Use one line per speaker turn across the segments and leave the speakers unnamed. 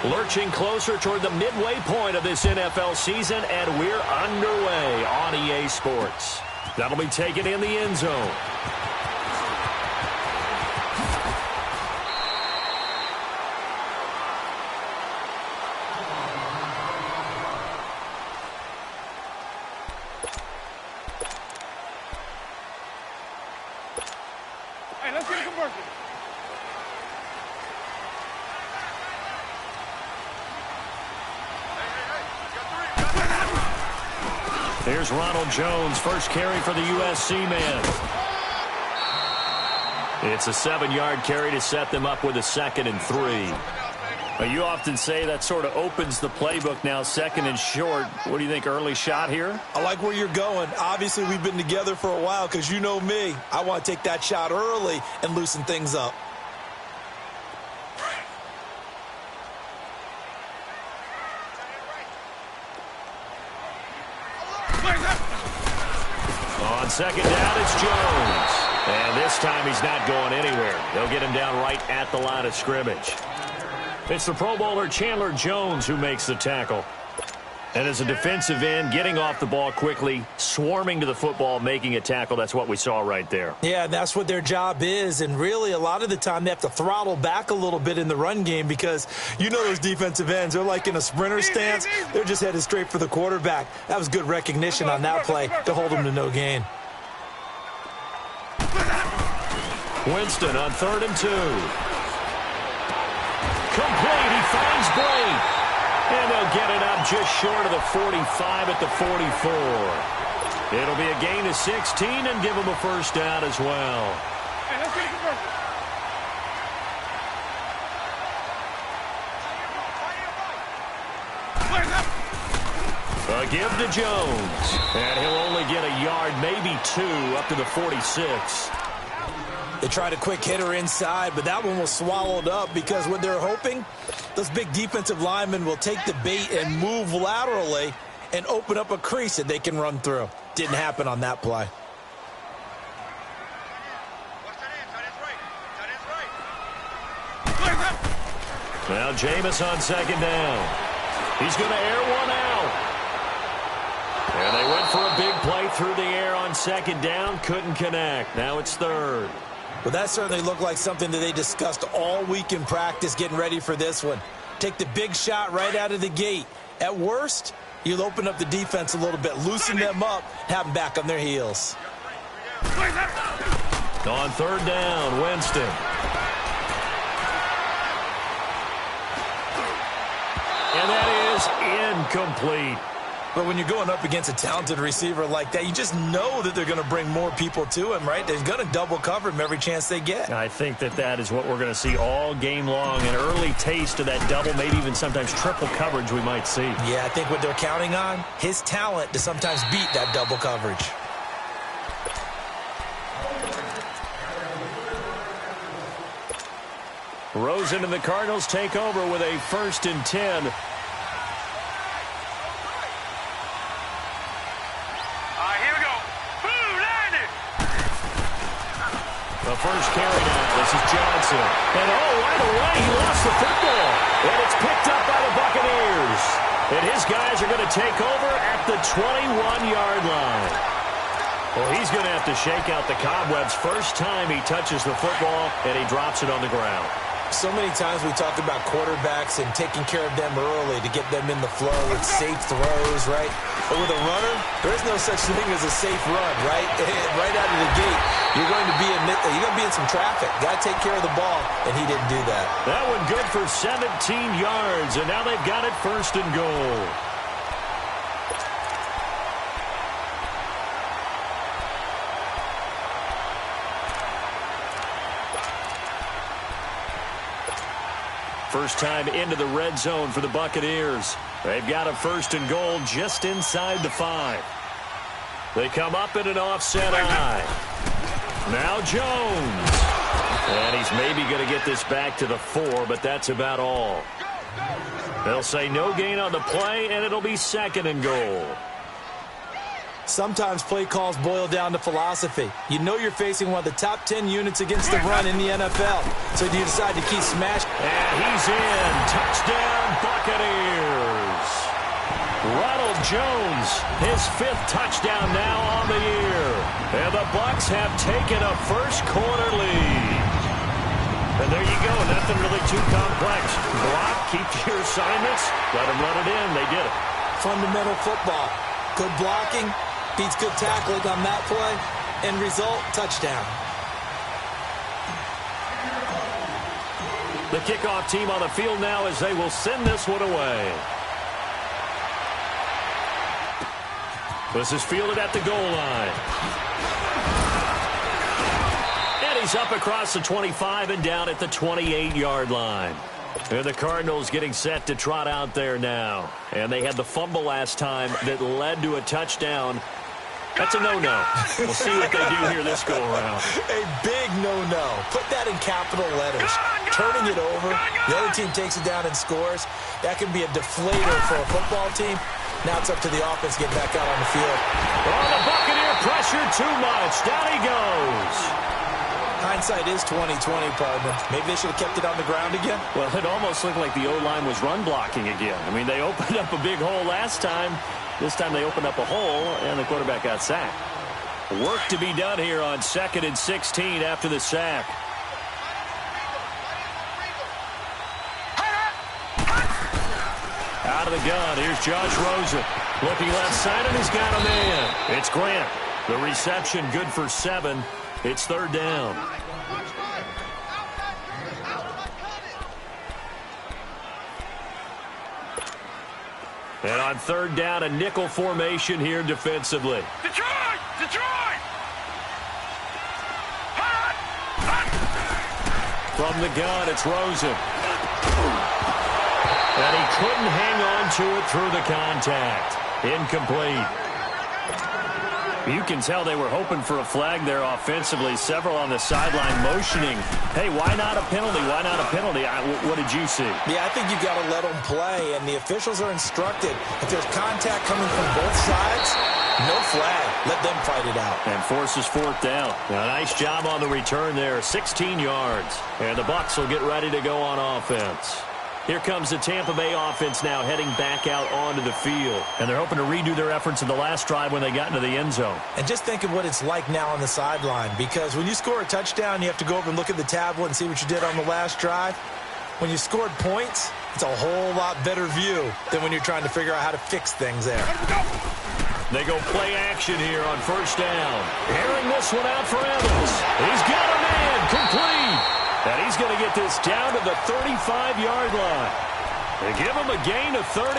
Lurching closer toward the midway point of this NFL season, and we're underway on EA Sports. That'll be taken in the end zone.
Hey, let's get a conversion.
Here's Ronald Jones, first carry for the USC man. It's a 7-yard carry to set them up with a 2nd and 3. You often say that sort of opens the playbook now, 2nd and short. What do you think, early shot here?
I like where you're going. Obviously, we've been together for a while because you know me. I want to take that shot early and loosen things up.
On 2nd down, it's Jones. And this time he's not going anywhere. They'll get him down right at the line of scrimmage. It's the Pro Bowler Chandler Jones who makes the tackle. And as a defensive end, getting off the ball quickly, swarming to the football, making a tackle, that's what we saw right there.
Yeah, that's what their job is. And really, a lot of the time, they have to throttle back a little bit in the run game because you know those defensive ends. They're like in a sprinter stance. They're just headed straight for the quarterback. That was good recognition on that play to hold them to no gain.
Winston on 3rd and 2. Complete. He finds Blake. And they'll get it up just short of the 45 at the 44. It'll be a gain of 16 and give them a first down as well.
Hey, let's get a conversion.
A give to Jones. And he'll only get a yard, maybe 2, up to the 46.
They tried a quick hitter inside, but that one was swallowed up because what they're hoping, those big defensive linemen will take the bait and move laterally and open up a crease that they can run through. Didn't happen on that play.
Now Jameis on 2nd down. He's going to air one out. And they went for a big play through the air on 2nd down. Couldn't connect. Now it's 3rd.
Well, that certainly looked like something that they discussed all week in practice getting ready for this one. Take the big shot right out of the gate. At worst, you'll open up the defense a little bit, loosen them up, have them back on their heels.
On 3rd down, Winston. And that is incomplete.
But when you're going up against a talented receiver like that, you just know that they're going to bring more people to him, right? They're going to double cover him every chance they get.
I think that is what we're going to see all game long. An early taste of that double, maybe even sometimes triple coverage we might see.
Yeah, I think what they're counting on, his talent to sometimes beat that double coverage.
Rosen and the Cardinals take over with a 1st and 10. The first carry now. This is Johnson. And right away, he lost the football. And it's picked up by the Buccaneers. And his guys are going to take over at the 21-yard line. Well, he's going to have to shake out the cobwebs first time he touches the football, and he drops it on the ground.
So many times we talk about quarterbacks and taking care of them early to get them in the flow with safe throws, right? But with a runner, there is no such thing as a safe run, right? Right out of the gate, you're going to be in some traffic. Got to take care of the ball, and he didn't do that.
That one good for 17 yards, and now they've got it 1st and goal. First time into the red zone for the Buccaneers. They've got a 1st and goal just inside the 5. They come up in an offset eye. Now Jones. And he's maybe going to get this back to the 4, but that's about all. They'll say no gain on the play, and it'll be 2nd and goal.
Sometimes play calls boil down to philosophy. You know you're facing one of the top 10 units against the run in the NFL. So do you decide to keep smashing?
And he's in. Touchdown, Buccaneers. Ronald Jones, his 5th touchdown now on the year. And the Bucs have taken a first-quarter lead. And there you go, nothing really too complex. Block, keep your assignments, let them run it in. They did it.
Fundamental football. Good blocking beats good tackling on that play. End result, touchdown.
The kickoff team on the field now as they will send this one away. This is fielded at the goal line. And he's up across the 25 and down at the 28-yard line. And the Cardinals getting set to trot out there now. And they had the fumble last time that led to a touchdown. That's a no-no. We'll see what they do here this go-around.
A big no-no. Put that in capital letters. Turning it over, the other team takes it down and scores. That can be a deflator for a football team. Now it's up to the offense to get back out on the field.
Oh, the Buccaneer pressure too much. Down he goes.
Hindsight is 20/20, partner. Maybe they should have kept it on the ground again.
Well, it almost looked like the O-line was run blocking again. I mean, they opened up a big hole last time. This time they opened up a hole, and the quarterback got sacked. Work to be done here on 2nd and 16 after the sack. Out of the gun, here's Josh Rosen. Looking left side, and he's got a man. It's Grant. The reception good for 7. It's 3rd down. And on 3rd down, a nickel formation here defensively.
Detroit! Detroit!
From the gun, it's Rosen. And he couldn't hang on to it through the contact. Incomplete. You can tell they were hoping for a flag there offensively. Several on the sideline motioning. Hey, why not a penalty? Why not a penalty? What did you see?
Yeah, I think you've got to let them play, and the officials are instructed. If there's contact coming from both sides, no flag. Let them fight it out.
And forces 4th down. Now, nice job on the return there. 16 yards. And the Bucs will get ready to go on offense. Here comes the Tampa Bay offense now heading back out onto the field. And they're hoping to redo their efforts in the last drive when they got into the end zone.
And just think of what it's like now on the sideline, because when you score a touchdown, you have to go over and look at the tablet and see what you did on the last drive. When you scored points, it's a whole lot better view than when you're trying to figure out how to fix things there.
They go play action here on 1st down. Airing this one out for Evans. He's got a man complete. And he's going to get this down to the 35-yard line. They give him a gain of 38.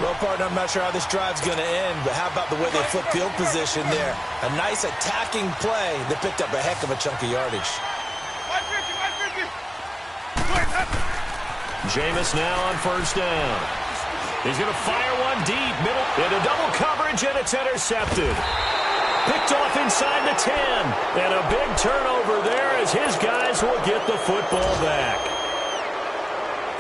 Well, partner, I'm not sure how this drive's going to end, but how about the way they flip field position there? A nice attacking play that picked up a heck of a chunk of yardage.
150.
Jameis now on 1st down. He's going to fire one deep, middle, into double coverage, and it's intercepted. Picked off inside the 10. And a big turnover there as his guys will get the football back.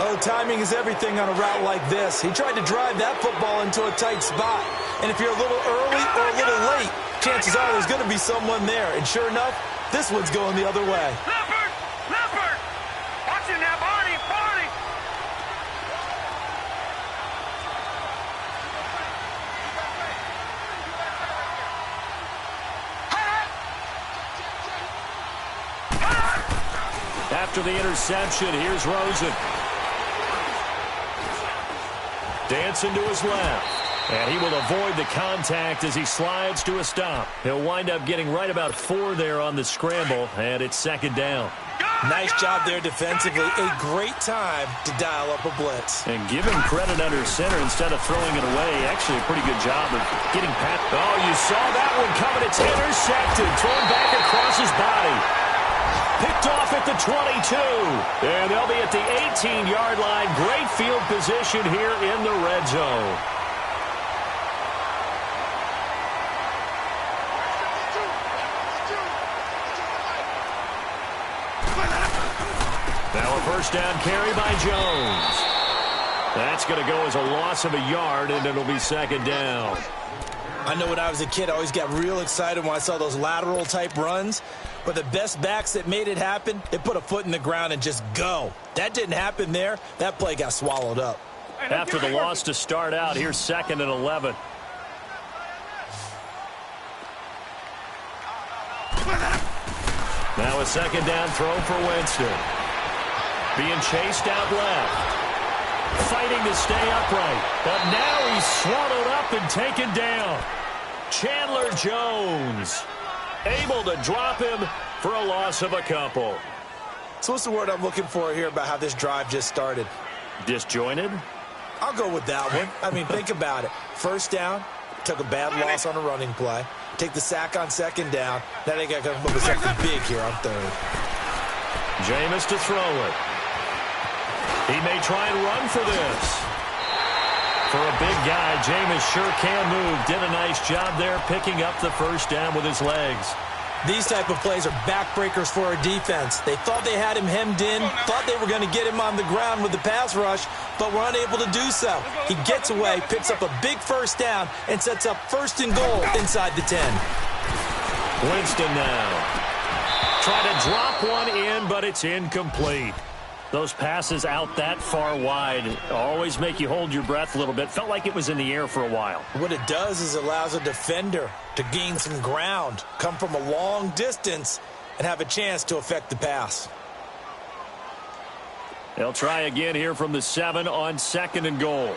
Oh, timing is everything on a route like this. He tried to drive that football into a tight spot. And if you're a little early or a little late, chances are there's going to be someone there. And sure enough, this one's going the other way.
Leopard! Watch it now, Barney!
After the interception, here's Rosen. Dancing to his left. And he will avoid the contact as he slides to a stop. He'll wind up getting right about 4 there on the scramble, and it's 2nd down.
Nice job there defensively. A great time to dial up a blitz.
And give him credit under center instead of throwing it away. Actually, a pretty good job of getting past. Oh, you saw that one coming. It's intercepted. Thrown back across his body. Picked off at the 22. And they'll be at the 18-yard line. Great field position here in the red zone. Now a 1st down carry by Jones. That's going to go as a loss of a yard, and it'll be 2nd down.
I know when I was a kid, I always got real excited when I saw those lateral-type runs. But the best backs that made it happen, they put a foot in the ground and just go. That didn't happen there. That play got swallowed up.
After the loss to start out, here's 2nd and 11. Now a 2nd down throw for Winston. Being chased out left. Fighting to stay upright. But now he's swallowed up and taken down. Chandler Jones able to drop him for a loss of a couple.
So what's the word I'm looking for here about how this drive just started?
Disjointed?
I'll go with that one. I mean, think about it. First down, took a bad loss on a running play. Take the sack on 2nd down. Now they got to come up with something big here on 3rd.
Jameis to throw it. He may try and run for this. For a big guy, Jameis sure can move. Did a nice job there picking up the first down with his legs.
These type of plays are backbreakers for our defense. They thought they had him hemmed in, thought they were going to get him on the ground with the pass rush, but were unable to do so. He gets away, picks up a big first down, and sets up 1st and goal inside the 10.
Winston now. Try to drop one in, but it's incomplete. Those passes out that far wide always make you hold your breath a little bit. Felt like it was in the air for a while.
What it does is allows a defender to gain some ground, come from a long distance, and have a chance to affect the pass.
They'll try again here from the 7 on 2nd and goal.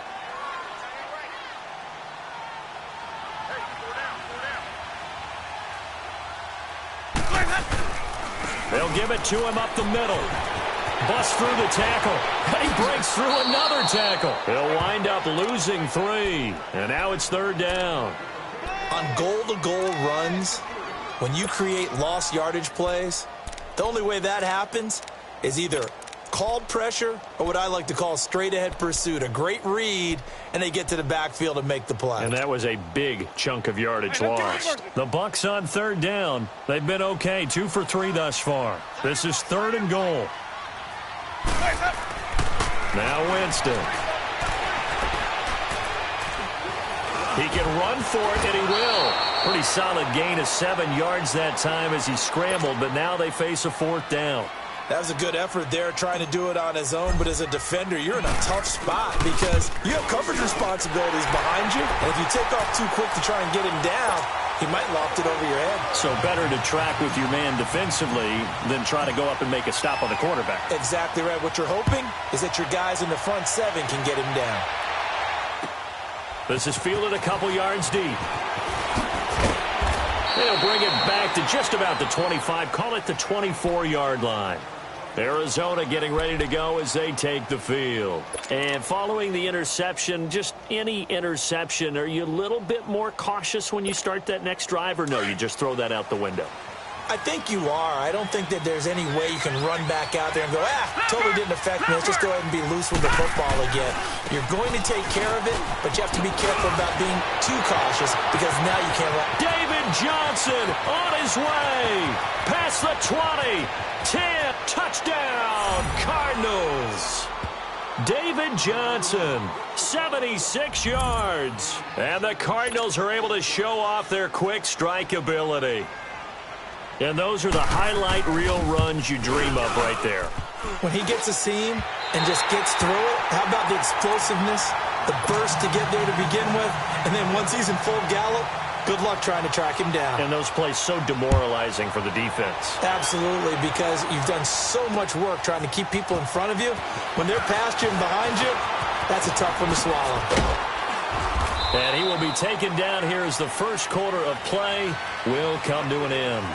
They'll give it to him up the middle. Busts through the tackle. He breaks through another tackle. He'll wind up losing 3. And now it's 3rd down.
On goal-to-goal runs, when you create lost yardage plays, the only way that happens is either called pressure or what I like to call straight-ahead pursuit. A great read, and they get to the backfield and make the play.
And that was a big chunk of yardage lost. The Bucs on 3rd down. They've been okay, 2 for 3 thus far. This is 3rd and goal. Now Winston. He can run for it, and he will. Pretty solid gain of 7 yards that time as he scrambled, but now they face a 4th down.
That was a good effort there, trying to do it on his own, but as a defender, you're in a tough spot because you have coverage responsibilities behind you, and if you take off too quick to try and get him down, he might loft it over your head.
So better to track with your man defensively than try to go up and make a stop on the quarterback.
Exactly right. What you're hoping is that your guys in the front 7 can get him down.
This is fielded a couple yards deep. They'll bring it back to just about the 25, call it the 24-yard line. Arizona getting ready to go as they take the field. And following the interception, just any interception, are you a little bit more cautious when you start that next drive, or no, you just throw that out the window?
I think you are. I don't think that there's any way you can run back out there and go, totally didn't affect me. Let's just go ahead and be loose with the football again. You're going to take care of it, but you have to be careful about being too cautious because now you can't let.
David Johnson on his way. Past the 20. 10. Touchdown, Cardinals. David Johnson, 76 yards. And the Cardinals are able to show off their quick strike ability. And those are the highlight reel runs you dream of right there.
When he gets a seam and just gets through it, how about the explosiveness, the burst to get there to begin with, and then once he's in full gallop, good luck trying to track him down.
And those plays so demoralizing for the defense.
Absolutely, because you've done so much work trying to keep people in front of you. When they're past you and behind you, that's a tough one to swallow.
And he will be taken down here as the first quarter of play will come to an end.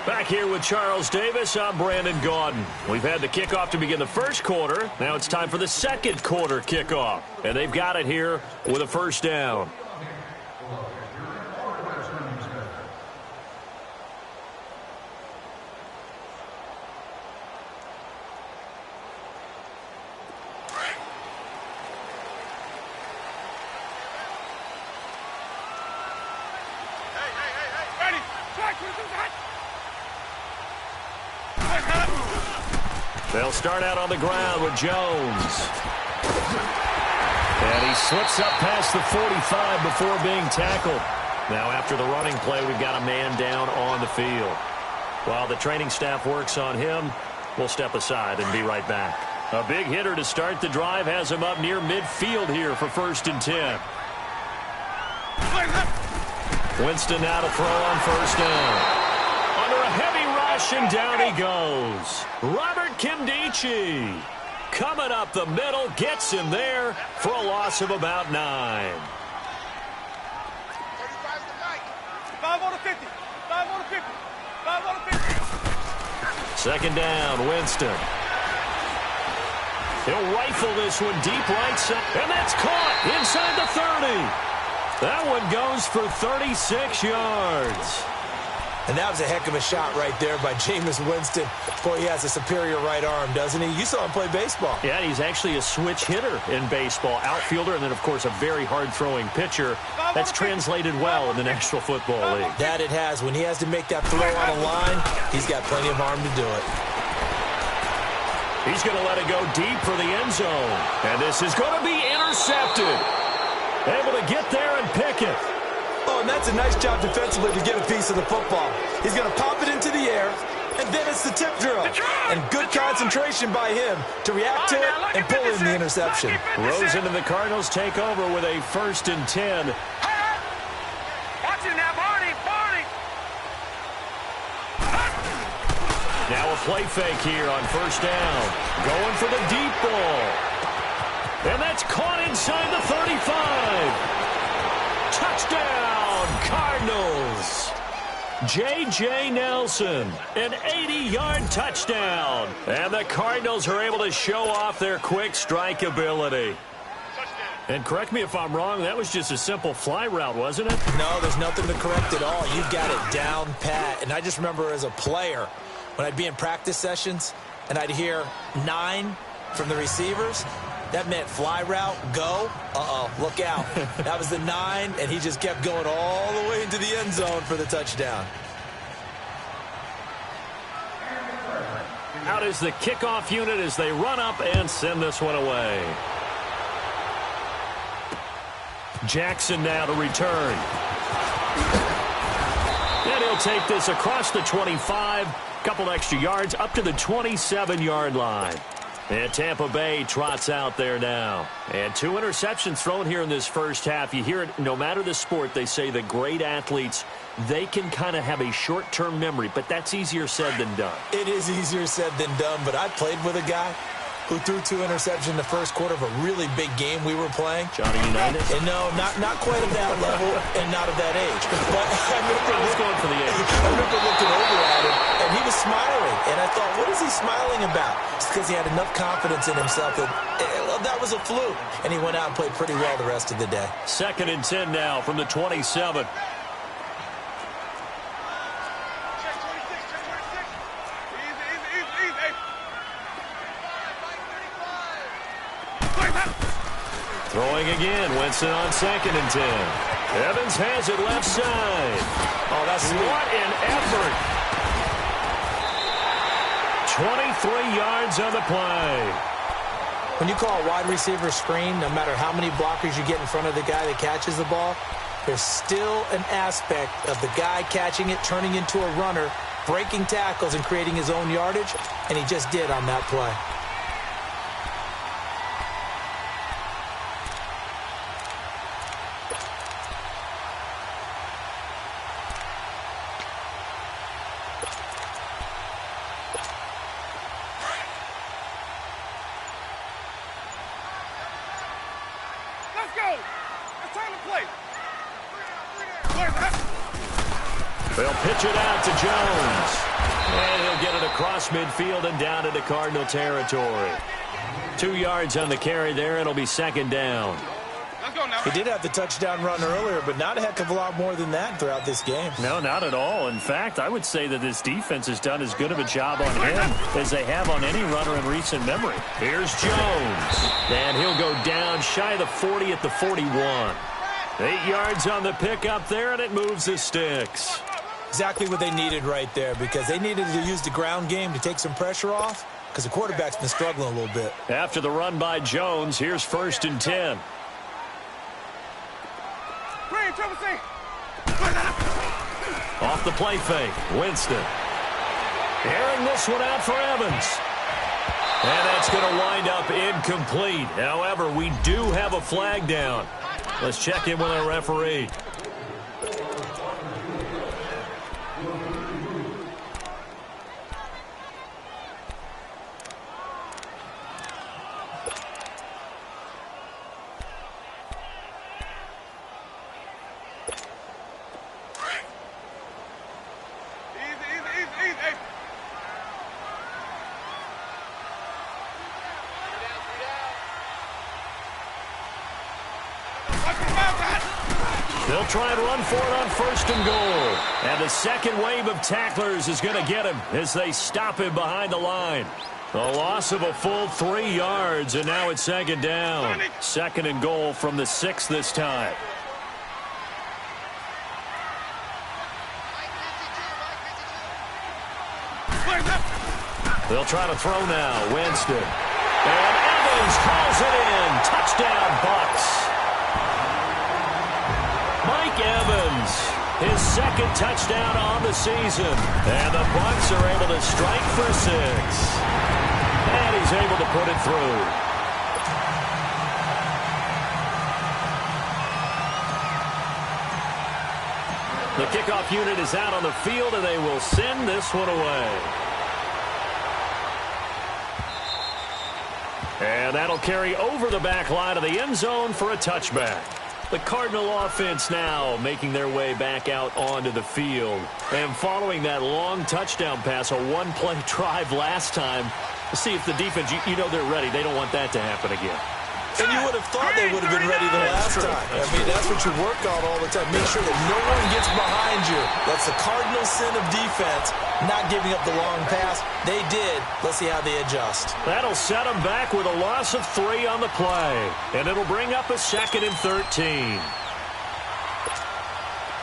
Back here with Charles Davis, I'm Brandon Gaudin. We've had the kickoff to begin the first quarter. Now it's time for the second quarter kickoff. And they've got it here with a first down. They'll start out on the ground with Jones. And he slips up past the 45 before being tackled. Now after the running play, we've got a man down on the field. While the training staff works on him, we'll step aside and be right back. A big hitter to start the drive has him up near midfield here for 1st and 10. Winston now to throw on 1st down. Under a heavy rush, and down he goes. Robert Kimdichie coming up the middle, gets him there for a loss of about 9.
5 on the 50. 5 on the 50. 5 on the 50.
2nd down, Winston. He'll rifle this one deep right side, and that's caught inside the 30. That one goes for 36 yards.
And that was a heck of a shot right there by Jameis Winston. Boy, he has a superior right arm, doesn't he? You saw him play baseball.
Yeah, he's actually a switch hitter in baseball. Outfielder, and then, of course, a very hard-throwing pitcher. That's translated well in the National Football League.
That it has. When he has to make that throw on a line, he's got plenty of arm to do it.
He's going to let it go deep for the end zone. And this is going to be intercepted. Able to get there and pick it.
Oh, and that's a nice job defensively to get a piece of the football. He's going to pop it into the air, and then it's the tip drill. And good concentration by him to react to it and pull in the interception.
Rosen and the Cardinals take over with a 1st and 10.
Watch it now, Barney.
Now a play fake here on 1st down. Going for the deep ball. And that's caught inside the 35. Touchdown, Cardinals. J.J. Nelson, an 80-yard touchdown. And the Cardinals are able to show off their quick strike ability. And correct me if I'm wrong, that was just a simple fly route, wasn't it?
No, there's nothing to correct at all. You got it down pat. And I just remember as a player, when I'd be in practice sessions and I'd hear 9 from the receivers, that meant fly route, go. Look out. That was the 9, and he just kept going all the way into the end zone for the touchdown.
Out is the kickoff unit as they run up and send this one away. Jackson now to return. And he'll take this across the 25, couple extra yards up to the 27-yard line. And Tampa Bay trots out there now. And 2 interceptions thrown here in this first half. You hear it, no matter the sport, they say the great athletes, they can kind of have a short-term memory, but that's easier said than done.
It is easier said than done, but I played with a guy who threw 2 interceptions in the first quarter of a really big game we were playing.
Johnny Unitas?
And no, not quite at that level and not of that age. But I
was going for the age.
I remember looking over at him, and he was smiling. And I thought, what is he smiling about? It's because he had enough confidence in himself that that was a fluke. And he went out and played pretty well the rest of the day.
2nd and 10 now from the 27. Throwing again, Winston on 2nd and 10. Evans has it left side.
Oh, that's sweet.
What an effort. 23 yards on the play.
When you call a wide receiver screen, no matter how many blockers you get in front of the guy that catches the ball, there's still an aspect of the guy catching it, turning into a runner, breaking tackles and creating his own yardage, and he just did on that play.
They'll pitch it out to Jones. And he'll get it across midfield and down into Cardinal territory. 2 yards on the carry there. It'll be 2nd down.
Let's go now.
He did have the touchdown run earlier, but not a heck of a lot more than that throughout this game.
No, not at all. In fact, I would say that this defense has done as good of a job on him as they have on any runner in recent memory. Here's Jones. And he'll go down shy of the 40 at the 41. 8 yards on the pickup there, and it moves the sticks.
Exactly what they needed right there, because they needed to use the ground game to take some pressure off, because the quarterback's been struggling a little bit.
After the run by Jones, here's 1st and 10.
Triple C.
Off the play fake, Winston. Airing this one out for Evans. And that's going to wind up incomplete. However, we do have a flag down. Let's check in with our referee. They'll try and run for it on first and goal. And the second wave of tacklers is going to get him as they stop him behind the line. A loss of a full 3 yards, and now it's second down. Second and goal from the 6 this time. They'll try to throw now. Winston. And Evans calls it in. Touchdown, Bucks. Mike Evans, his second touchdown on the season. And the Bucks are able to strike for 6. And he's able to put it through. The kickoff unit is out on the field, and they will send this one away. And that'll carry over the back line of the end zone for a touchback. The Cardinal offense now making their way back out onto the field. And following that long touchdown pass, a one-play drive last time, see if the defense, you know they're ready. They don't want that to happen again.
And you would have thought they would have been ready the last time. I mean, that's what you work on all the time. Make sure that no one gets behind you. That's the cardinal sin of defense, not giving up the long pass. They did. Let's see how they adjust.
That'll set them back with a loss of 3 on the play. And it'll bring up a 2nd and 13.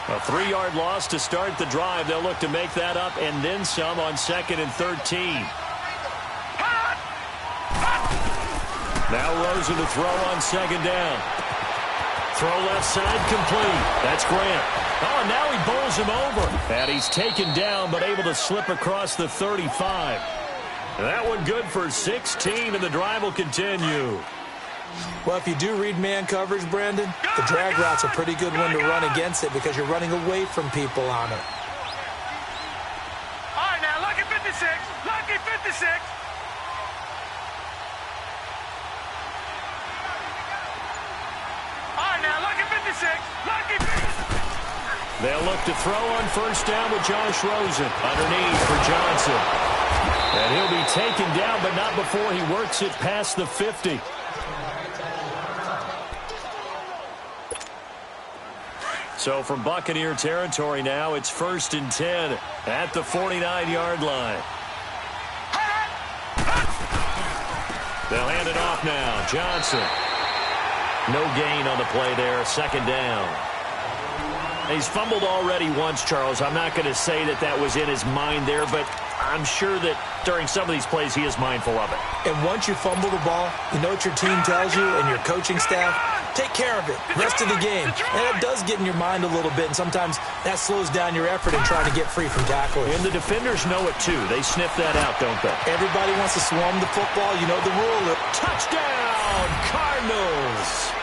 A 3-yard loss to start the drive. They'll look to make that up and then some on 2nd and 13. Now Rosen to throw on second down. Throw left side complete. That's Grant. Oh, now he bowls him over. And he's taken down but able to slip across the 35. That one good for 16, and the drive will continue.
Well, if you do read man coverage, Brandon, the drag route's a pretty good one to run against it because you're running away from people on it.
All right, now, lucky 56. Lucky 56.
They'll look to throw on first down with Josh Rosen. Underneath for Johnson. And he'll be taken down, but not before he works it past the 50. So from Buccaneer territory now, it's 1st and 10 at the 49-yard line. They'll hand it off now. Johnson. No gain on the play there. Second down. He's fumbled already once, Charles. I'm not going to say that that was in his mind there, but I'm sure that during some of these plays he is mindful of it.
And once you fumble the ball, you know what your team tells you and your coaching staff? Take care of it. Rest of the game. And it does get in your mind a little bit, and sometimes that slows down your effort in trying to get free from tacklers.
And the defenders know it, too. They sniff that out, don't they?
Everybody wants to swarm the football. You know the rule.
Touchdown, Cardinals!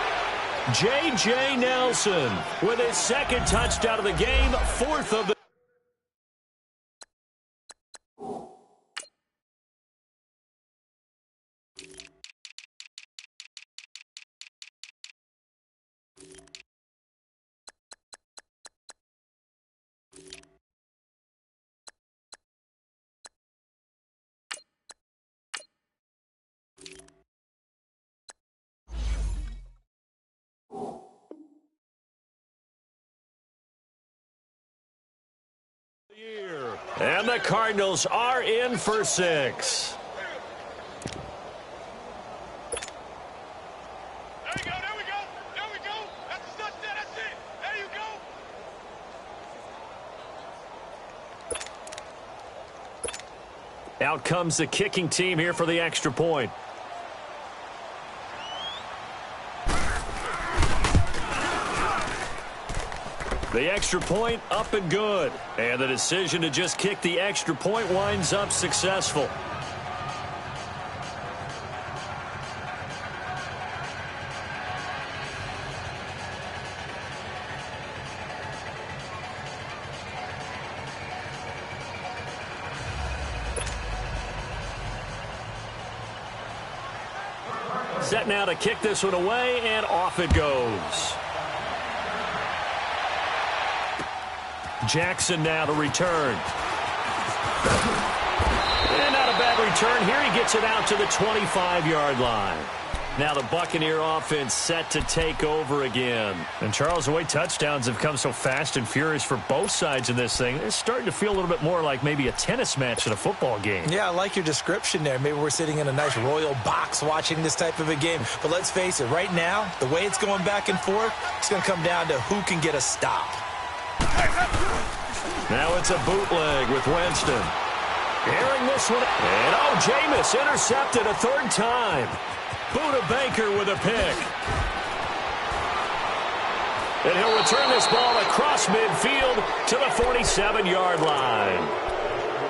J.J. Nelson with his second touchdown of the game, 4th of the... And the Cardinals are in for 6.
There we go, there we go, there we go. That's the touchdown, that's it. There you go.
Out comes the kicking team here for the extra point. The extra point up and good. And the decision to just kick the extra point winds up successful. Set now to kick this one away, and off it goes. Jackson now to return. And not a bad return here. He gets it out to the 25-yard line. Now the Buccaneer offense set to take over again. And, Charles, the way touchdowns have come so fast and furious for both sides in this thing, it's starting to feel a little bit more like maybe a tennis match in a football game. Yeah, I like your description there. Maybe we're sitting in a nice royal box watching this type of a game. But let's face it, right now, the way it's going back and forth, it's going to come down to who can get a stop. Now it's a bootleg with Winston. Airing this one. And, Jameis intercepted a third time. Buda Baker with a pick. And he'll return this ball across midfield to the 47-yard line.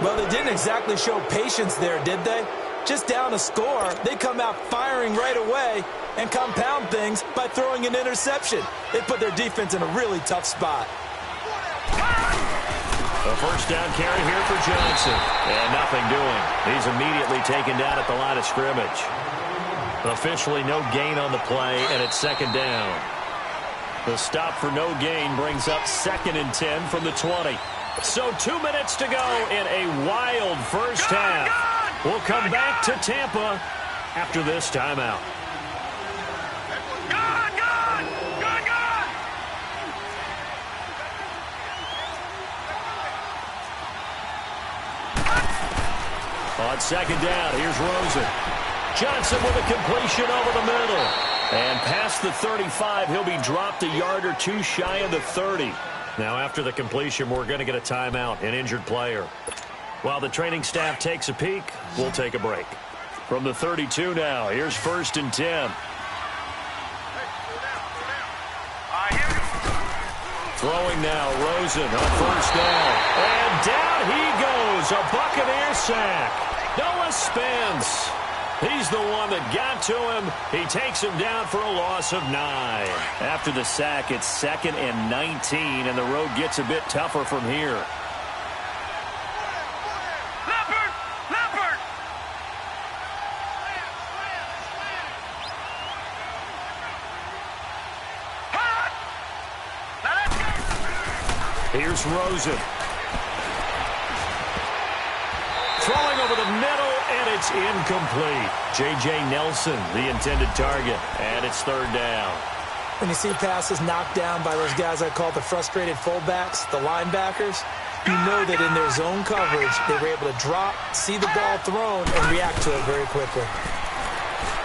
Well, they didn't exactly show patience there, did they? Just down a score, they come out firing right away and compound things by throwing an interception. They put their defense in a really tough spot. A first down carry here for Johnson. And nothing doing. He's immediately taken down at the line of scrimmage. Officially no gain on the play, and it's second down. The stop for no gain brings up 2nd and 10 from the 20. So 2 minutes to go in a wild first half. We'll come back to Tampa after this timeout. On second down, here's Rosen. Johnson with a completion over the middle. And past the 35, he'll be dropped a yard or two shy of the 30. Now after the completion, we're going to get a timeout, an injured player. While the training staff takes a peek, we'll take a break. From the 32 now, here's 1st and 10. Throwing now, Rosen on first down. And down he goes, a Buccaneer sack. Noah Spence. He's the one that got to him. He takes him down for a loss of 9. After the sack, it's 2nd and 19, and the road gets a bit tougher from here. Here's Rosen. Throwing over the middle, and it's incomplete. J.J. Nelson, the intended target, and it's 3rd down. When you see passes knocked down by those guys I call the frustrated fullbacks, the linebackers, you know that in their zone coverage, they were able to drop, see the ball thrown, and react to it very quickly.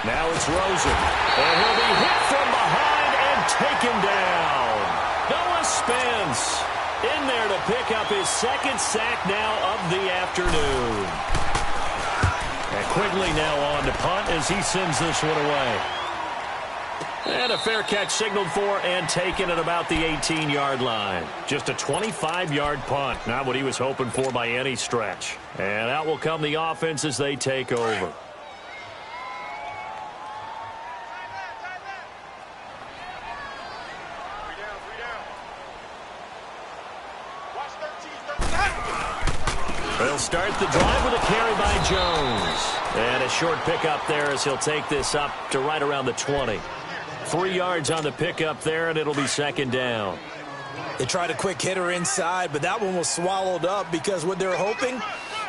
Now it's Rosen, and he'll be hit from behind and taken down. Noah Spence in there to pick up his 2nd sack now of the afternoon. And Quigley now on to punt as he sends this one away. And a fair catch signaled for and taken at about the 18-yard line. Just a 25-yard punt, not what he was hoping for by any stretch. And out will come the offense as they take over. They'll start the drive with a carry by Jones. And a short pickup there as he'll take this up to right around the 20. 3 yards on the pickup there, and it'll be 2nd down. They tried a quick hitter inside, but that one was swallowed up because what they're hoping,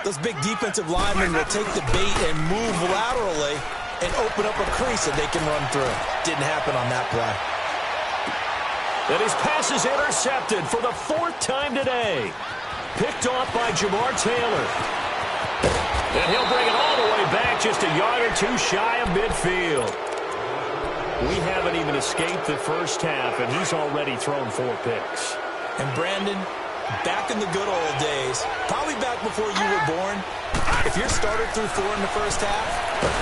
those big defensive linemen will take the bait and move laterally and open up a crease that they can run through. Didn't happen on that play. And his pass is intercepted for the 4th time today. Picked off by Jamar Taylor. And he'll bring it all the way back just a yard or two shy of midfield. We haven't even escaped the first half, and he's already thrown 4 picks. And Brandon, back in the good old days, probably back before you were born,
If your starter threw 4 in the first half,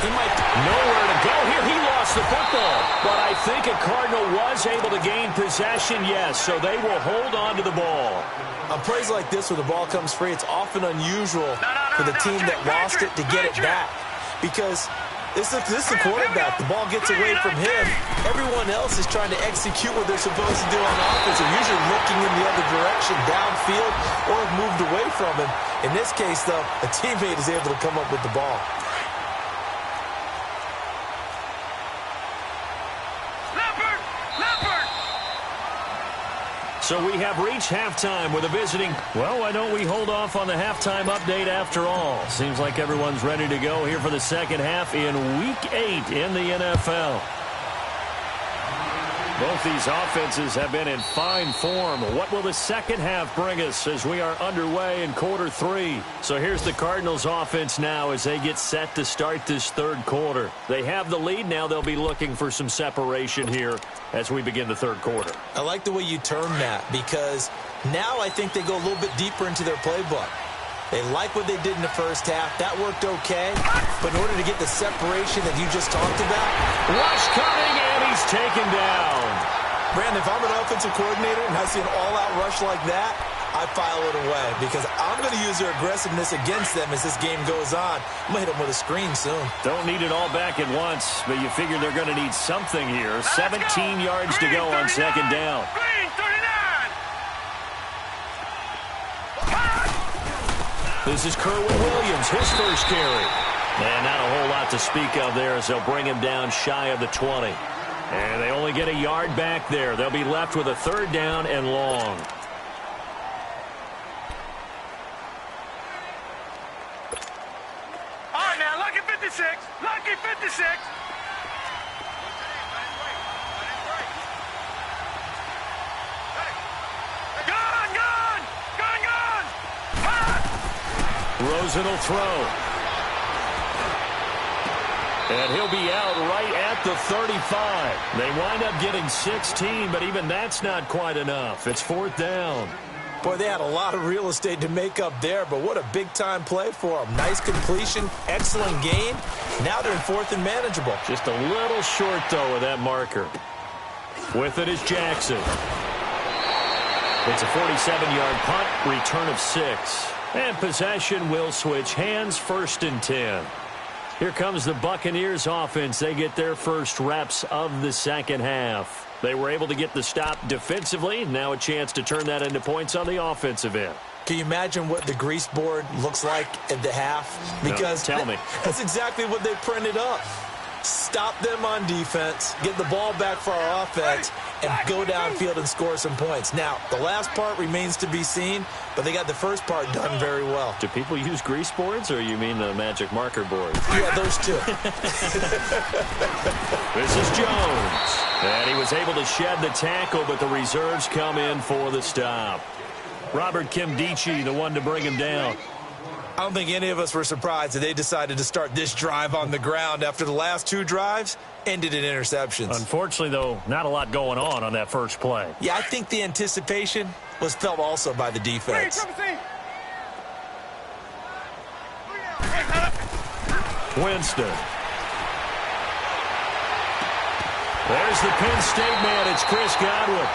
he might...
Nowhere to go here. He lost the football. But I think a Cardinal was able to gain possession, yes, so they will hold on to the ball.
On plays like this where the ball comes free, it's often unusual for the team that lost it to get it back. Because this is the quarterback. The ball gets away from him. Everyone else is trying to execute what they're supposed to do on offense. They're usually looking in the other direction, downfield, or have moved away from him. In this case, though, a teammate is able to come up with the ball.
So we have reached halftime with a visiting. Well, why don't we hold off on the halftime update after all? Seems like everyone's ready to go here for the second half in Week 8 in the NFL. Both these offenses have been in fine form. What will the second half bring us as we are underway in quarter 3? So here's the Cardinals offense now as they get set to start this third quarter. They have the lead. Now they'll be looking for some separation here as we begin the third quarter.
I like the way you term that because now I think they go a little bit deeper into their playbook. They like what they did in the first half. That worked okay. But in order to get the separation that you just talked about.
Rush coming, and he's taken down.
Brandon, if I'm an offensive coordinator and I see an all-out rush like that, I file it away because I'm going to use their aggressiveness against them as this game goes on. I'm going to hit them with a screen soon.
Don't need it all back at once, but you figure they're going to need something here. 17 yards to go on second down. This is Kerwin Williams, his first carry. And not a whole lot to speak of there as they'll bring him down shy of the 20. And they only get a yard back there. They'll be left with a third down and long.
All right, now, lucky 56. Lucky 56.
Rosen will throw. And he'll be out right at the 35. They wind up getting 16, but even that's not quite enough. It's fourth down.
Boy, they had a lot of real estate to make up there, but what a big-time play for them. Nice completion, excellent gain. Now they're in fourth and manageable.
Just a little short, though, of that marker. With it is Jackson. It's a 47-yard punt, return of 6. And possession will switch hands, first and 10. Here comes the Buccaneers offense. They get their first reps of the second half. They were able to get the stop defensively. Now a chance to turn that into points on the offensive end.
Can you imagine what the grease board looks like at the half? Because
no, tell me.
That's exactly what they printed up. Stop them on defense, get the ball back for our offense, and go downfield and score some points. Now, the last part remains to be seen, but they got the first part done very well.
Do people use grease boards, or you mean the magic marker boards?
Yeah, those two.
This is Jones. And he was able to shed the tackle, but the reserves come in for the stop. Robert Kimdichie, the one to bring him down.
I don't think any of us were surprised that they decided to start this drive on the ground after the last two drives ended in interceptions.
Unfortunately, though, not a lot going on that first play.
Yeah, I think the anticipation was felt also by the defense.
Winston. There's the Penn State man. It's Chris Godwin.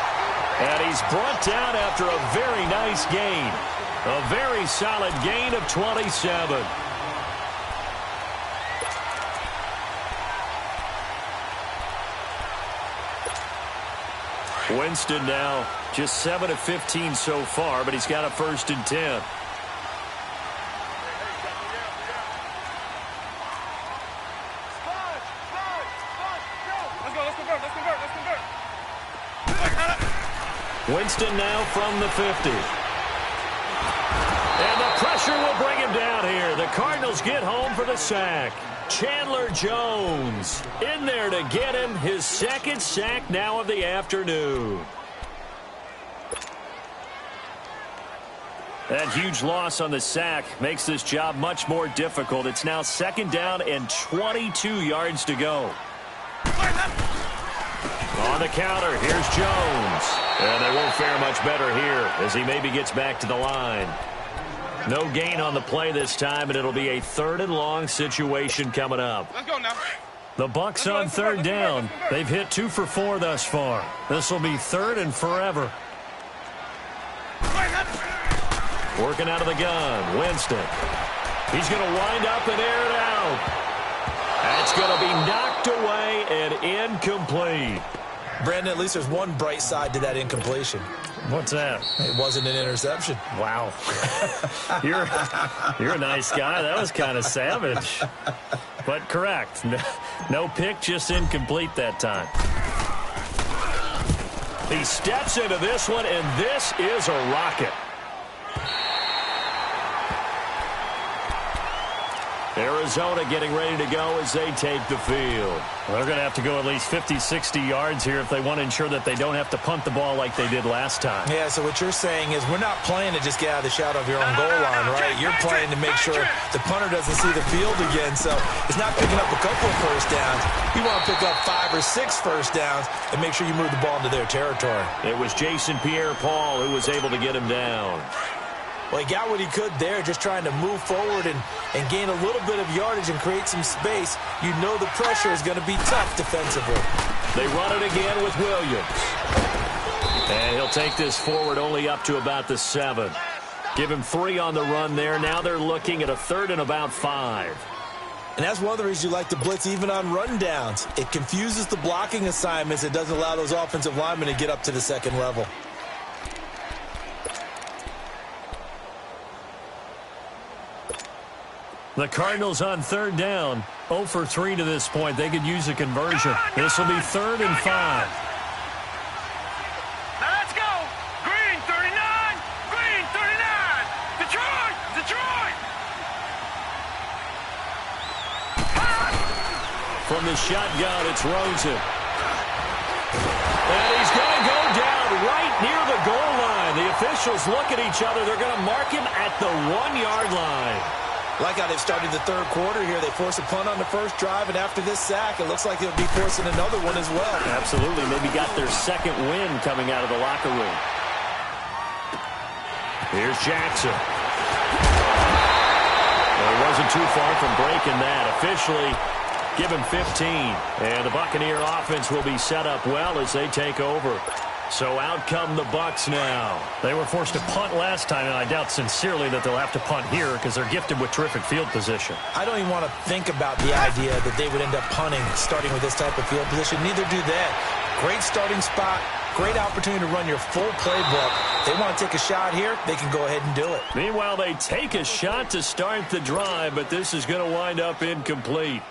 And he's brought down after a very nice gain. A very solid gain of 27. Winston now just 7 of 15 so far, but he's got a first and 10. Winston now from the 50. And the pressure will bring him down here. The Cardinals get home for the sack. Chandler Jones in there to get him his second sack now of the afternoon. That huge loss on the sack makes this job much more difficult. It's now second down and 22 yards to go. On the counter, here's Jones. And they won't fare much better here as he maybe gets back to the line. No gain on the play this time, and it'll be a 3rd and long situation coming up.
Let's go now.
The Bucs on 3rd down. They've hit 2 for 4 thus far. This will be 3rd and forever. Working out of the gun, Winston. He's going to wind up and air it out. That's going to be knocked away and incomplete.
Brandon, at least there's one bright side to that incompletion.
What's that?
It wasn't an interception.
Wow. You're a nice guy. That was kind of savage. But correct. No pick, just incomplete that time. He steps into this one, and this is a rocket. Arizona getting ready to go as they take the field. Well, they're going to have to go at least 50, 60 yards here if they want to ensure that they don't have to punt the ball like they did last time.
Yeah, so what you're saying is we're not playing to just get out of the shadow of your own goal line, right? You're playing to make sure the punter doesn't see the field again. So it's not picking up a couple of first downs. You want to pick up 5 or 6 first downs and make sure you move the ball into their territory.
It was Jason Pierre-Paul who was able to get him down.
Well, he got what he could there, just trying to move forward and gain a little bit of yardage and create some space. You know the pressure is going to be tough defensively.
They run it again with Williams. And he'll take this forward only up to about the 7. Give him 3 on the run there. Now they're looking at a 3rd and about 5.
And that's one of the reasons you like to blitz even on run downs. It confuses the blocking assignments. It doesn't allow those offensive linemen to get up to the 2nd level.
The Cardinals on 3rd down. 0 for 3 to this point. They could use a conversion. This will be 3rd and 5.
Now let's go. Green 39. Green 39. Detroit. Detroit.
From the shotgun, it's Rosen. And he's going to go down right near the goal line. The officials look at each other. They're going to mark him at the 1-yard line.
Like how they've started the 3rd quarter here. They force a punt on the first drive, and after this sack, it looks like they'll be forcing another one as well.
Absolutely. Maybe got their 2nd win coming out of the locker room. Here's Jackson. Well, he wasn't too far from breaking that. Officially, give him 15. And the Buccaneer offense will be set up well as they take over. So out come the Bucs now. They were forced to punt last time, and I doubt sincerely that they'll have to punt here because they're gifted with terrific field position.
I don't even want to think about the idea that they would end up punting starting with this type of field position. Neither do they. Great starting spot. Great opportunity to run your full playbook. They want to take a shot here, they can go ahead and do it.
Meanwhile, they take a shot to start the drive, but this is going to wind up incomplete.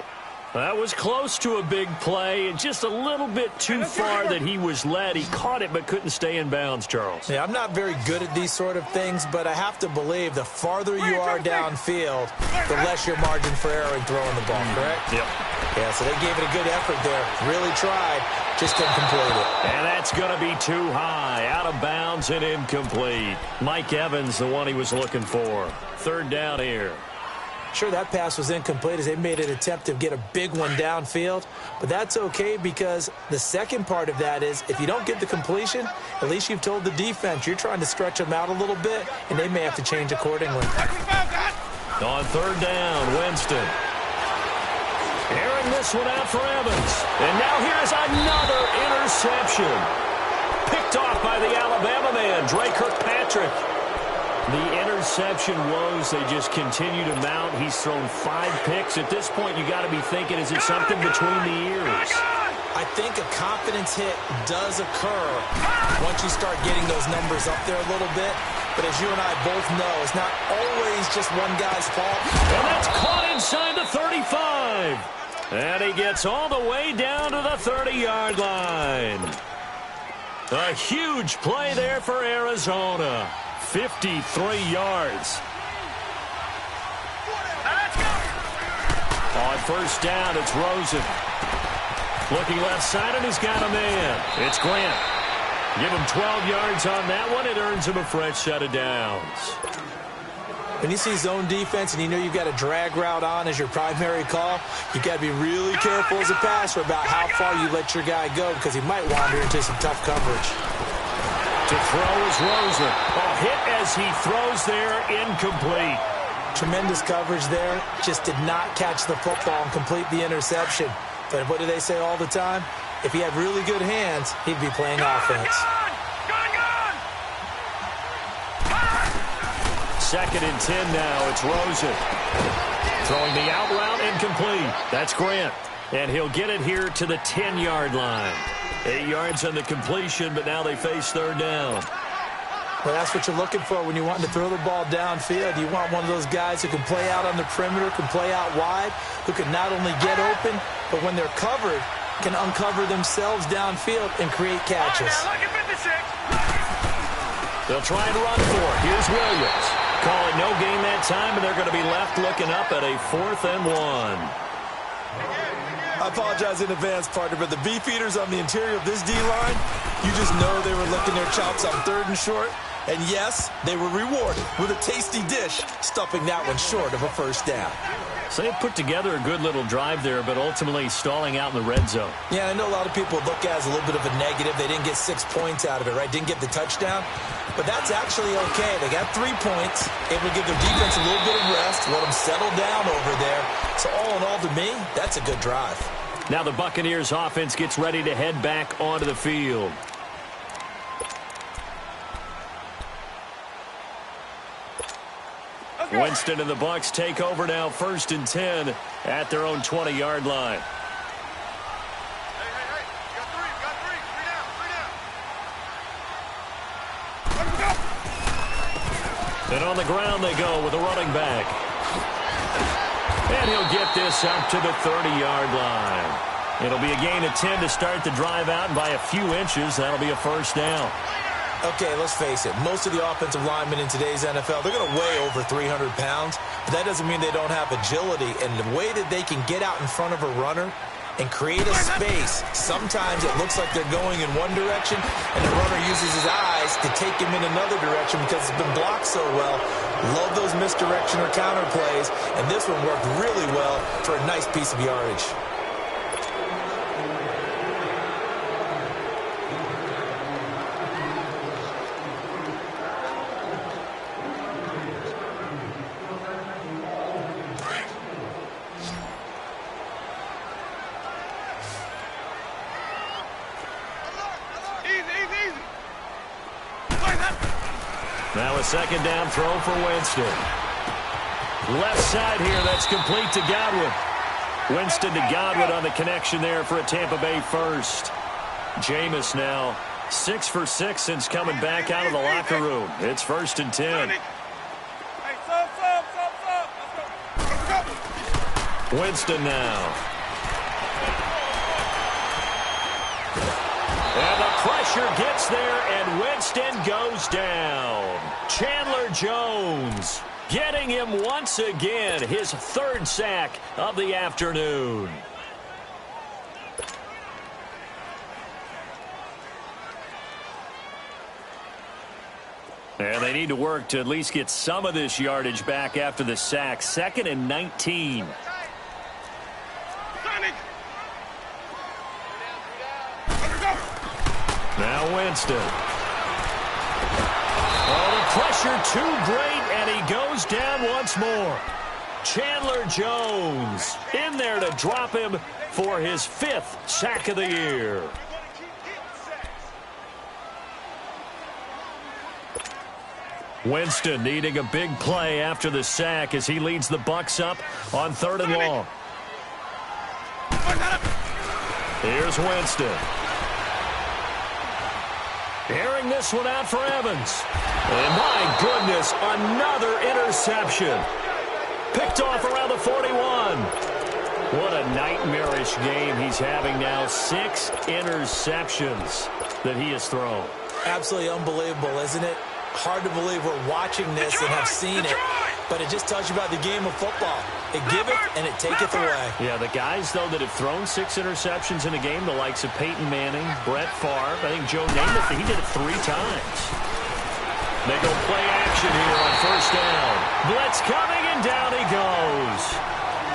That was close to a big play, and just a little bit too far that he was led. He caught it but couldn't stay in bounds, Charles.
Yeah, I'm not very good at these sort of things, but I have to believe the farther you are downfield, the less your margin for error in throwing the ball, correct?
Yep.
Yeah, so they gave it a good effort there. Really tried, just couldn't complete it.
And that's going to be too high, out of bounds and incomplete. Mike Evans, the one he was looking for. 3rd down here.
Sure, that pass was incomplete as they made an attempt to get a big one downfield, but that's okay because the second part of that is if you don't get the completion, at least you've told the defense you're trying to stretch them out a little bit, and they may have to change accordingly.
On 3rd down, Winston. Airing this one out for Evans. And now here's another interception. Picked off by the Alabama man, Dre Kirkpatrick. The interception woes, they just continue to mount. He's thrown 5 picks. At this point, you got to be thinking, is it something between the ears?
I think a confidence hit does occur once you start getting those numbers up there a little bit. But as you and I both know, it's not always just one guy's fault.
And that's caught inside the 35. And he gets all the way down to the 30-yard line. A huge play there for Arizona. 53 yards. On 1st down, it's Rosen. Looking left side, and he's got a man. It's Grant. Give him 12 yards on that one. It earns him a fresh set of downs.
When you see zone defense and you know you've got a drag route on as your primary call, you've got to be really careful as a passer about how far you let your guy go because he might wander into some tough coverage.
To throw is Rosen. Oh, hit as he throws there, incomplete.
Tremendous coverage there. Just did not catch the football and complete the interception. But what do they say all the time? If he had really good hands, he'd be playing offense.
Second and 10 now. It's Rosen. Throwing the out route, incomplete. That's Grant. And he'll get it here to the 10-yard line. 8 yards on the completion, but now they face third down.
Well, that's what you're looking for when you're wanting to throw the ball downfield. You want one of those guys who can play out on the perimeter, can play out wide, who can not only get open, but when they're covered, can uncover themselves downfield and create catches.
They'll try and run for it. Here's Williams. Call it no gain that time, and they're going to be left looking up at a 4th and 1.
I apologize in advance, partner, but the beefeaters on the interior of this D-line, you just know they were licking their chops on 3rd and short. And yes, they were rewarded with a tasty dish, stuffing that one short of a first down.
So they put together a good little drive there, but ultimately stalling out in the red zone.
Yeah, I know a lot of people look at it as a little bit of a negative. They didn't get 6 points out of it, right? Didn't get the touchdown. But that's actually okay. They got 3 points, able to give their defense a little bit of rest, let them settle down over there. So all in all, to me, that's a good drive.
Now the Buccaneers offense gets ready to head back onto the field. Winston and the Bucs take over now, 1st and 10 at their own 20-yard line. And on the ground they go with a running back. And he'll get this up to the 30-yard line. It'll be a gain of 10 to start the drive out, and by a few inches, that'll be a first down.
Okay, let's face it. Most of the offensive linemen in today's NFL, they're going to weigh over 300 pounds. But that doesn't mean they don't have agility. And the way that they can get out in front of a runner and create a space, sometimes it looks like they're going in one direction, and the runner uses his eyes to take him in another direction because it's been blocked so well. Love those misdirection or counter plays. And this one worked really well for a nice piece of yardage.
Now a second down throw for Winston. Left side here, that's complete to Godwin. Winston to Godwin on the connection there for a Tampa Bay first. Jameis now 6 for 6 since coming back out of the locker room. It's 1st and 10. Winston now. And the pressure gets there, and Winston goes down. Chandler Jones getting him once again, his 3rd sack of the afternoon. And they need to work to at least get some of this yardage back after the sack. 2nd and 19. Now Winston. Oh, the pressure too great, and he goes down once more. Chandler Jones in there to drop him for his 5th sack of the year. Winston needing a big play after the sack as he leads the Bucs up on 3rd and long. Here's Winston. Airing this one out for Evans. And my goodness, another interception. Picked off around the 41. What a nightmarish game he's having now. 6 interceptions that he has thrown.
Absolutely unbelievable, isn't it? Hard to believe we're watching this and have seen it. But it just tells you about the game of football. It giveth and it taketh away.
Yeah, the guys, though, that have thrown 6 interceptions in a game, the likes of Peyton Manning, Brett Favre, I think Joe Namath, he did it 3 times. They go play action here on 1st down. Blitz coming, and down he goes.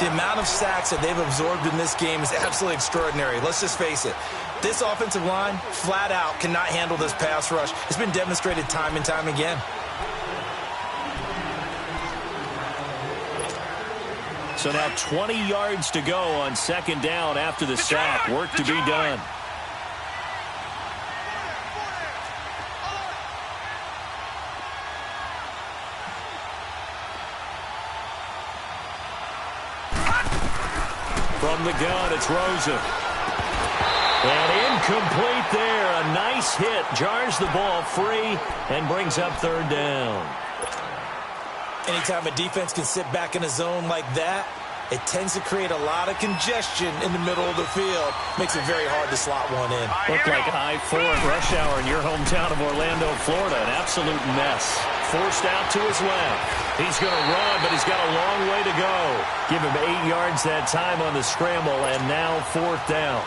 The amount of sacks that they've absorbed in this game is absolutely extraordinary. Let's just face it. This offensive line, flat out, cannot handle this pass rush. It's been demonstrated time and time again.
So now 20 yards to go on second down after the sack. Work to be done. From the gun, it's Rosen. And incomplete there. A nice hit. Jars the ball free and brings up third down.
Anytime a defense can sit back in a zone like that, it tends to create a lot of congestion in the middle of the field. Makes it very hard to slot one in.
Looked like I-4 at rush hour in your hometown of Orlando, Florida. An absolute mess. Forced out to his left. He's going to run, but he's got a long way to go. Give him 8 yards that time on the scramble, and now fourth down.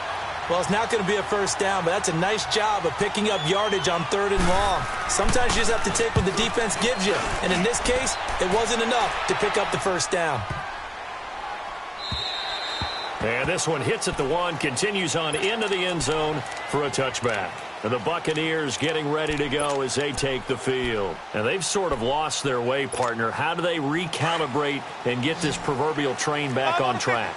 Well, it's not going to be a first down, but that's a nice job of picking up yardage on third and long. Sometimes you just have to take what the defense gives you. And in this case, it wasn't enough to pick up the first down.
And this one hits at the 1, continues on into the end zone for a touchback. And the Buccaneers getting ready to go as they take the field. And they've sort of lost their way, partner. How do they recalibrate and get this proverbial train back on track?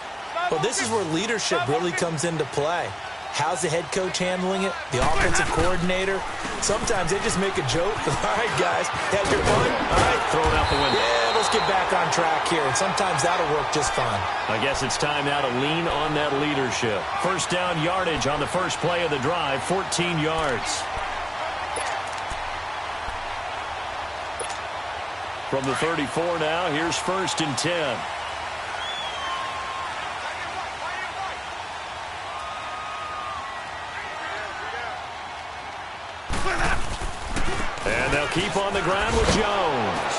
Well, this is where leadership really comes into play. How's the head coach handling it? The offensive coordinator? Sometimes they just make a joke. All right, guys, had your fun? All right.
Throw it out the window.
Yeah, let's get back on track here. And sometimes that'll work just fine.
I guess it's time now to lean on that leadership. First down yardage on the first play of the drive, 14 yards. From the 34 now, here's first and 10. And they'll keep on the ground with Jones.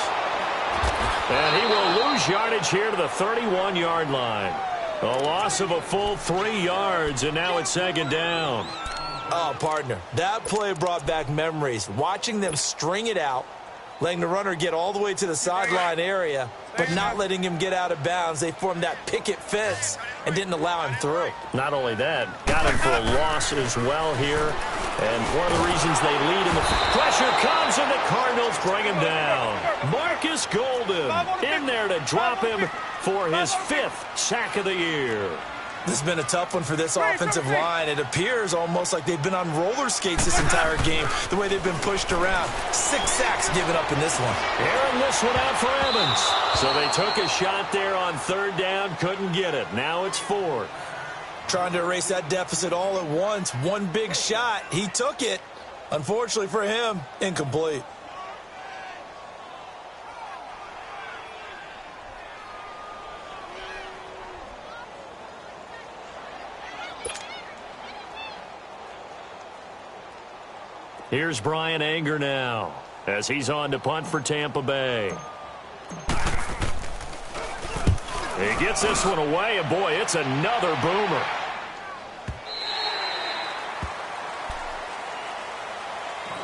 And he will lose yardage here to the 31-yard line. A loss of a full 3 yards, and now it's second down.
Oh, partner, that play brought back memories. Watching them string it out, letting the runner get all the way to the sideline area, but not letting him get out of bounds. They formed that picket fence and didn't allow him through.
Not only that, got him for a loss as well here. And one of the reasons they lead in the pressure comes, and the Cardinals bring him down. Marcus Golden in there to drop him for his 5th sack of the year.
This has been a tough one for this offensive line. It appears almost like they've been on roller skates this entire game, the way they've been pushed around. 6 sacks given up in this one.
Airing this one out for Evans. So they took a shot there on third down, couldn't get it. Now it's 4th.
Trying to erase that deficit all at once. One big shot. He took it. Unfortunately for him, incomplete.
Here's Brian Anger now as he's on to punt for Tampa Bay. He gets this one away, and boy, it's another boomer.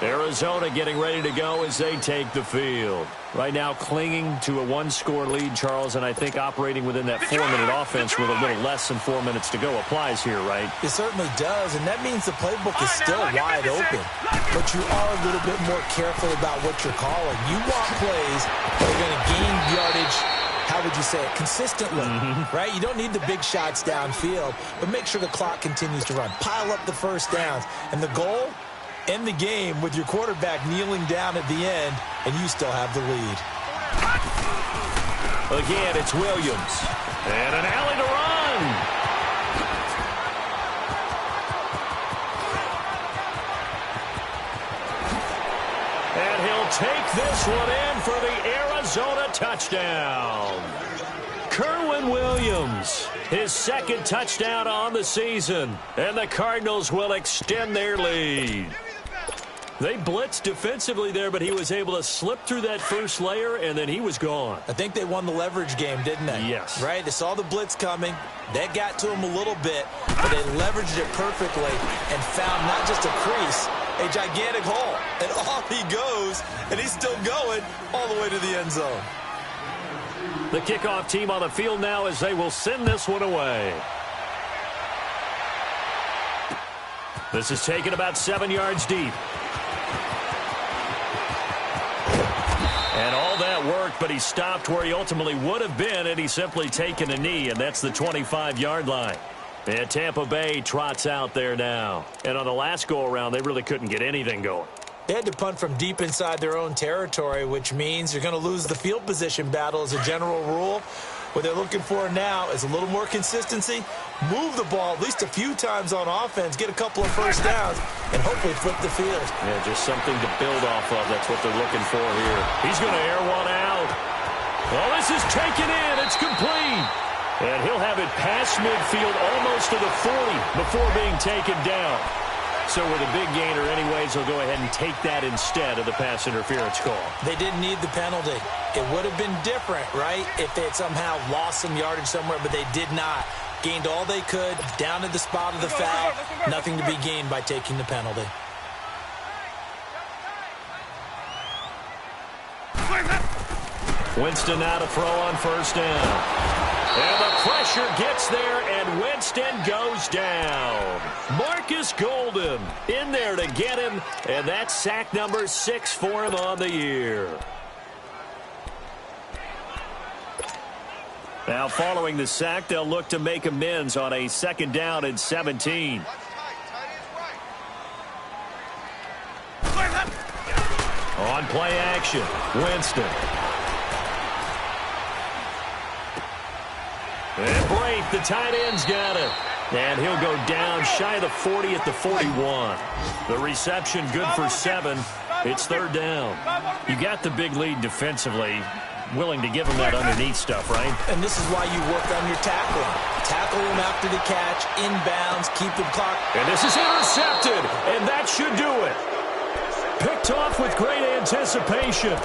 Arizona getting ready to go as they take the field. Right now clinging to a 1-score lead, Charles, and I think operating within that 4-minute offense with a little less than 4 minutes to go applies here, right?
It certainly does, and that means the playbook is still wide open. But you are a little bit more careful about what you're calling. You want plays that are going to gain yardage, how would you say it, consistently, right? You don't need the big shots downfield, but make sure the clock continues to run. Pile up the first downs, and the goal? End the game with your quarterback kneeling down at the end, and you still have the lead.
Again, it's Williams. And an alley to run. And he'll take this one in for the Arizona touchdown. Kerwin Williams, his 2nd touchdown on the season. And the Cardinals will extend their lead. They blitzed defensively there, but he was able to slip through that first layer, and then he was gone.
I think they won the leverage game, didn't they?
Yes.
Right? They saw the blitz coming. That got to him a little bit, but they leveraged it perfectly and found not just a crease, a gigantic hole. And off he goes, and he's still going all the way to the end zone.
The kickoff team on the field now as they will send this one away. This is taken about 7 yards deep. And all that that worked, but he stopped where he ultimately would have been had he simply taken a knee, and that's the 25-yard line. And Tampa Bay trots out there now. And on the last go-around, they really couldn't get anything going.
They had to punt from deep inside their own territory, which means you're going to lose the field position battle as a general rule. What they're looking for now is a little more consistency, move the ball at least a few times on offense, get a couple of first downs, and hopefully flip the field.
Yeah, just something to build off of. That's what they're looking for here. He's going to air one out. Oh, this is taken in. It's complete. And he'll have it past midfield almost to the 40 before being taken down. So with a big gainer anyways, they'll go ahead and take that instead of the pass interference call.
They didn't need the penalty. It would have been different, right, if they had somehow lost some yardage somewhere, but they did not. Gained all they could, down at the spot of the foul. Nothing to be gained by taking the penalty.
Winston now to throw on first down. And the pressure gets there, and Winston goes down. Marcus Golden in there to get him, and that's sack number 6 for him on the year. Now following the sack, they'll look to make amends on a 2nd down and 17. On play action, Winston. And Braith, the tight end's got it. And he'll go down shy of the 40 at the 41. The reception good for 7. It's 3rd down. You got the big lead defensively. Willing to give him that underneath stuff, right?
And this is why you work on your tackling. Tackle him after the catch, inbounds, keep the clock.
And this is intercepted, and that should do it. Picked off with great anticipation.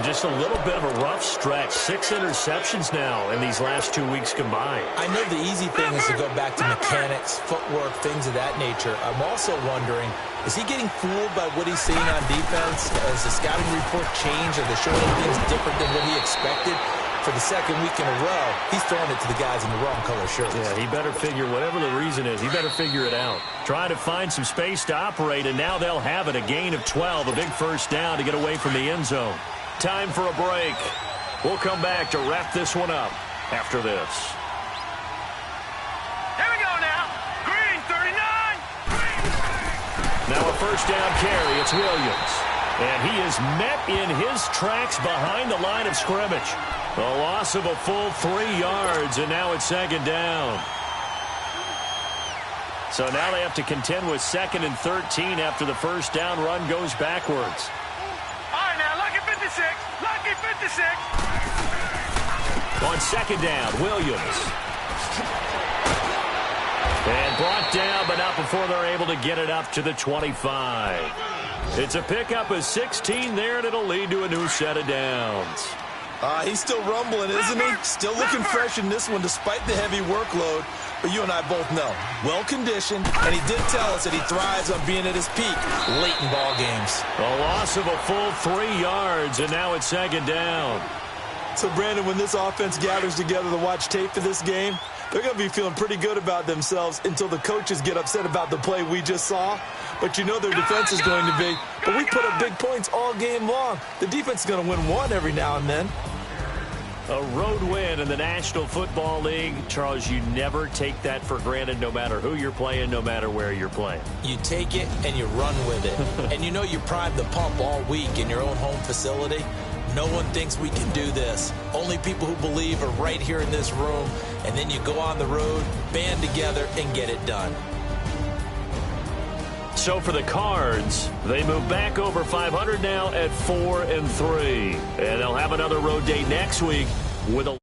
Just a little bit of a rough stretch. 6 interceptions now in these last 2 weeks combined.
I know the easy thing is to go back to mechanics, footwork, things of that nature. I'm also wondering, is he getting fooled by what he's seeing on defense? Has the scouting report changed? Are they showing him things different than what he expected? For the 2nd week in a row, he's throwing it to the guys in the wrong color shirts.
Yeah, he better figure, whatever the reason is, he better figure it out. Trying to find some space to operate, and now they'll have it. A gain of 12, a big first down to get away from the end zone. Time for a break. We'll come back to wrap this one up after this.
Here we go now. Green, 39.
Now a first down carry. It's Williams. And he is met in his tracks behind the line of scrimmage. A loss of a full 3 yards, and now it's 2nd down. So now they have to contend with 2nd and 13 after the first down run goes backwards.
All right, now, lucky 56. Lucky 56.
On 2nd down, Williams. And brought down, but not before they're able to get it up to the 25. It's a pickup of 16 there, and it'll lead to a new set of downs.
He's still rumbling, isn't he? Still looking fresh in this one despite the heavy workload. But you and I both know, well-conditioned, and he did tell us that he thrives on being at his peak late in ball games.
A loss of a full 3 yards, and now it's 2nd down.
So, Brandon, when this offense gathers together to watch tape for this game, they're going to be feeling pretty good about themselves until the coaches get upset about the play we just saw. But you know their defense is going to be, but we put up big points all game long. The defense is going to win one every now and then.
A road win in the National Football League. Charles, you never take that for granted no matter who you're playing, no matter where you're playing.
You take it and you run with it. And you know you primed the pump all week in your own home facility. No one thinks we can do this. Only people who believe are right here in this room. And then you go on the road, band together, and get it done.
So for the Cards, they move back over 500 now at 4-3. And they'll have another road day next week with a